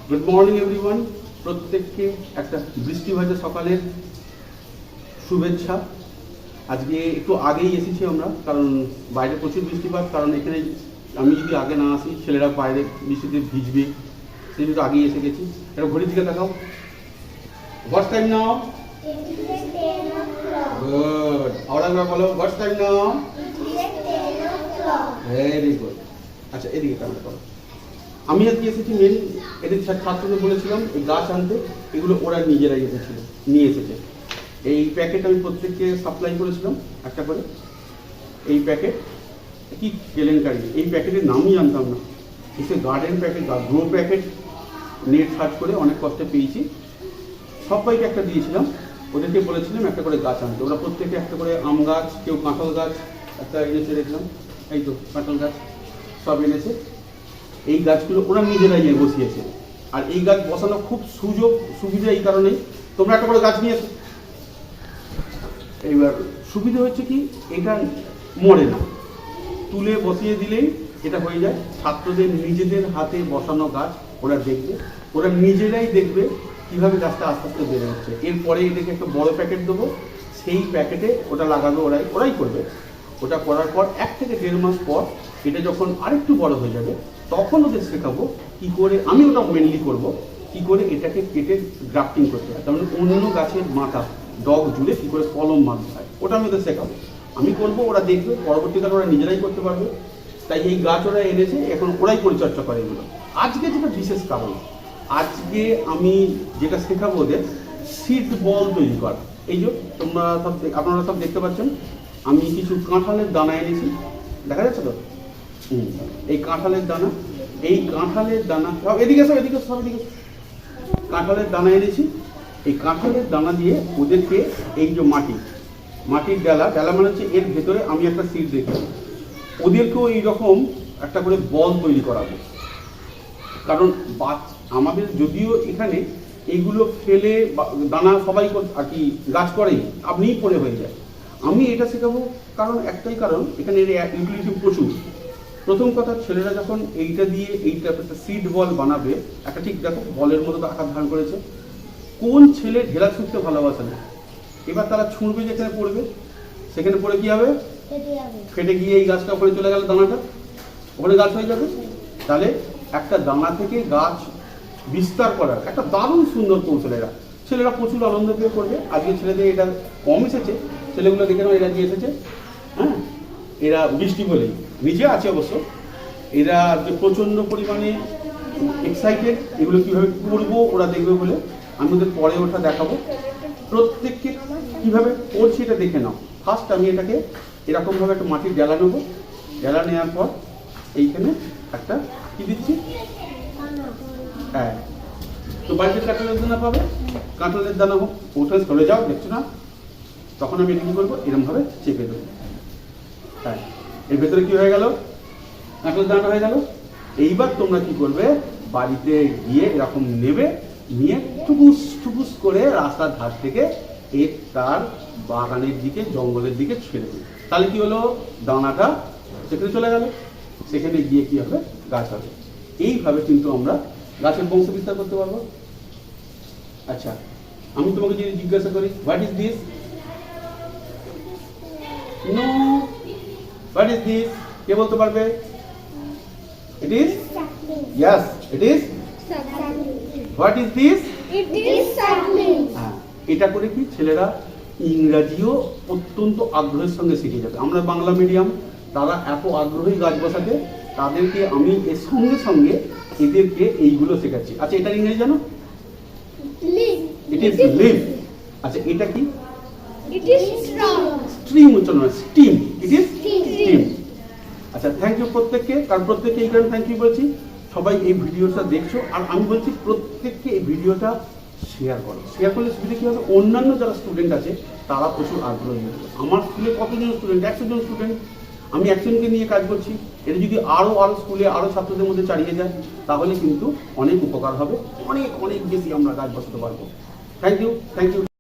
Good morning everyone. প্রত্যেককে একটা বৃষ্টি ভেজা সকালের শুভেচ্ছা। আজকে একটু আগেই এসেছি আমরা, কারণ বাইরে প্রচুর বৃষ্টিপাত। কারণ এখানে আমি যদি আগে না আসি ছেলেরা বাইরে বৃষ্টিতে ভিজবে, সেই জন্য আগেই এসে গেছি। একটা ঘড়ির দিকে দেখাও। হোয়াটস টাইম নাও? গুড। আর একবার বলো, what's time now? Very good. আচ্ছা, এদিকে ক্যামেরা করো। আমি আজকে এসেছি মেন এদের ছাত্রদের বলেছিলাম এই গাছ আনতে, এগুলো ওরা নিজেরাই এসেছিল, নিয়ে এসেছে। এই প্যাকেট আমি প্রত্যেককে সাপ্লাই করেছিলাম একটা করে। এই প্যাকেট কি কেলেঙ্কারি, এই প্যাকেটের নামই জানতাম না। এসে গার্ডেন প্যাকেট বা গ্রো প্যাকেট নেট সার্চ করে অনেক কষ্টে পেয়েছি। সবাইকে একটা দিয়েছিলাম, ওদেরকে বলেছিলাম একটা করে গাছ আনতে। ওরা প্রত্যেকে একটা করে আম গাছ, কেউ কাঁঠাল গাছ একটা এনেছে দেখলাম, এই তো কাঁঠাল গাছ সব এনেছে। এই গাছগুলো ওরা নিজেরাই নিয়ে বসিয়েছে। আর এই গাছ বসানো খুব সুবিধা এই কারণেই, তোমরা একটা করে গাছ নিয়ে এসো। এইবার সুবিধা হচ্ছে কি, এটা মরে না, তুলে বসিয়ে দিলেই এটা হয়ে যায়। ছাত্রদের নিজেদের হাতে বসানো গাছ ওরা দেখবে, ওরা নিজেরাই দেখবে কিভাবে গাছটা আস্তে আস্তে বেড়ে হচ্ছে। এরপরে এটাকে একটা বড় প্যাকেট দেবো, সেই প্যাকেটে ওটা লাগাবে, ওরাই করবে। ওটা করার পর 1 থেকে 1.5 মাস পর এটা যখন আরেকটু বড় হয়ে যাবে, তখন ওদের শেখাবো কি করে, আমি ওটা মেনলি করব, কি করে এটাকে কেটে গ্রাফটিং করতে হয়। তার মানে অন্য গাছের মাথা ডগ জুড়ে কি করে কলম বাঁধতে হয়, ওটা আমি ওদের শেখাবো। আমি করবো, ওরা দেখবে, পরবর্তীকালে ওরা নিজেরাই করতে পারবে। তাই এই গাছ ওরা এনেছে, এখন ওরাই পরিচর্যা করে এগুলো। আজকে যেটা বিশেষ কারণ, আজকে আমি যেটা শেখাবো ওদের সিড বল তৈরি করা। এই যে আপনারা সব দেখতে পাচ্ছেন, আমি কিছু কাঁঠালের দানা এনেছি, দেখা যাচ্ছে তো? এই কাঁঠালের দানা, এই কাঁঠালের দানা সব এদিকে সব কাঁঠালের দানা এনেছি। এই কাঁঠালের দানা দিয়ে ওদেরকে এই যে মাটির ডালা মানে হচ্ছে এর ভেতরে আমি একটা সিড রেখেছি, ওদেরকেও এইরকম একটা করে বল তৈরি করাবো। কারণ আমাদের যদিও এখানে এইগুলো ফেলে দানা সবাই আর কি গাছ করেই, আপনিই পড়ে হয়ে যায়। আমি এটা শেখাবো কারণ একটাই কারণ, এখানে এর ইউটিলিটি প্রচুর। প্রথম কথা, ছেলেরা যখন এইটা দিয়ে এইটা একটা সিড বল বানাবে, একটা ঠিক দেখো বলের মতো আকার ধারণ করেছে। কোন ছেলে ঢেলা ছুটতে ভালোবাসে না? এবার তারা ছুঁড়বে, যেখানে পড়বে সেখানে পড়ে কি হবে? ফেটে গিয়ে এই গাছটা ওখানে চলে গেল, দানাটা ওখানে গাছ হয়ে যাবে। তাহলে একটা দানা থেকে গাছ বিস্তার করার একটা দারুণ সুন্দর কৌশল ছেলেরা প্রচুর আনন্দ পেয়ে করবে। আজকে ছেলেদের এটা কম এসেছে, ছেলেগুলো দেখে নাও, এরা দিয়ে এসেছে। হ্যাঁ, এরা বৃষ্টি বলেই নিজে আছে অবশ্য, এরা প্রচণ্ড পরিমাণে এক্সাইটেড এগুলো কীভাবে করবো ওরা দেখবে বলে। আমি ওদের পরে ওটা দেখাবো, প্রত্যেককে কীভাবে করছি এটা দেখে নাও। ফার্স্ট আমি এটাকে এরকমভাবে একটা মাটির ডেলা নেবো, ডেলা নেওয়ার পর এইখানে একটা কি দিচ্ছি, হ্যাঁ, তো বাড়িতে কাঁঠালের দানা পাবে, কাঁঠালের দানা হোক, ওটা সরে যাও, দেখছো না? তখন আমি এটা কী করবো, এরকমভাবে চেপে দেবো। হ্যাঁ, এর ভেতরে কি হয়ে গেল? কাঁঠালের দানাটা হয়ে গেল। এইবার তোমরা কি করবে, বাড়িতে গিয়ে এরকম নেবে, নিয়ে টুকুস করে রাস্তার ধার থেকে তার বাগানের দিকে, জঙ্গলের দিকে ছেড়ে দেবে। তাহলে কি হলো, দানাটা সেখানে চলে গেল, সেখানে গিয়ে কি হবে, গাছ হবে। এইভাবে কিন্তু আমরা গাছের বংশ বিস্তার করতে পারবো। আচ্ছা, আমি তোমাকে যদি জিজ্ঞাসা করি, what is this? No, what is this? কে বলতে পারবে? It is, yes, it is what is this? It is sapling. হ্যাঁ, এটা করে কি ছেলেরা ইংরাজিও অত্যন্ত আগ্রহের সঙ্গে শিখে যাবে। আমরা বাংলা মিডিয়াম, তারা এত আগ্রহী গাছ বসাতে, তাদেরকে আমি এর সঙ্গে সঙ্গে এদেরকে এইগুলো শেখাচ্ছি। আচ্ছা, এটার ইংরেজি জানো? লিভ। It is leave. আচ্ছা, এটা কি? It is strong. স্ট্রিম উচ্চারণ হয়, steam. It is steam. Steam. আচ্ছা, থ্যাংক ইউ প্রত্যেককে। কারণ প্রত্যেককে এই কারণে থ্যাংক ইউ বলছি, সবাই এই ভিডিওটা দেখছো। আর আমি বলছি প্রত্যেককে এই ভিডিওটা শেয়ার করো। শেয়ার করলে সুবিধা কী হবে, অন্যান্য যারা স্টুডেন্ট আছে তারা প্রচুর আগ্রহী হবে। আমার স্কুলে কতজন স্টুডেন্ট? 100 জন স্টুডেন্ট। আমি 100 জনকে নিয়ে কাজ করছি। এটা যদি আরও স্কুলে আরও ছাত্রদের মধ্যে চালিয়ে যায়, তাহলে কিন্তু অনেক উপকার হবে, অনেক বেশি আমরা গাছ বসাতে পারবো। Thank you.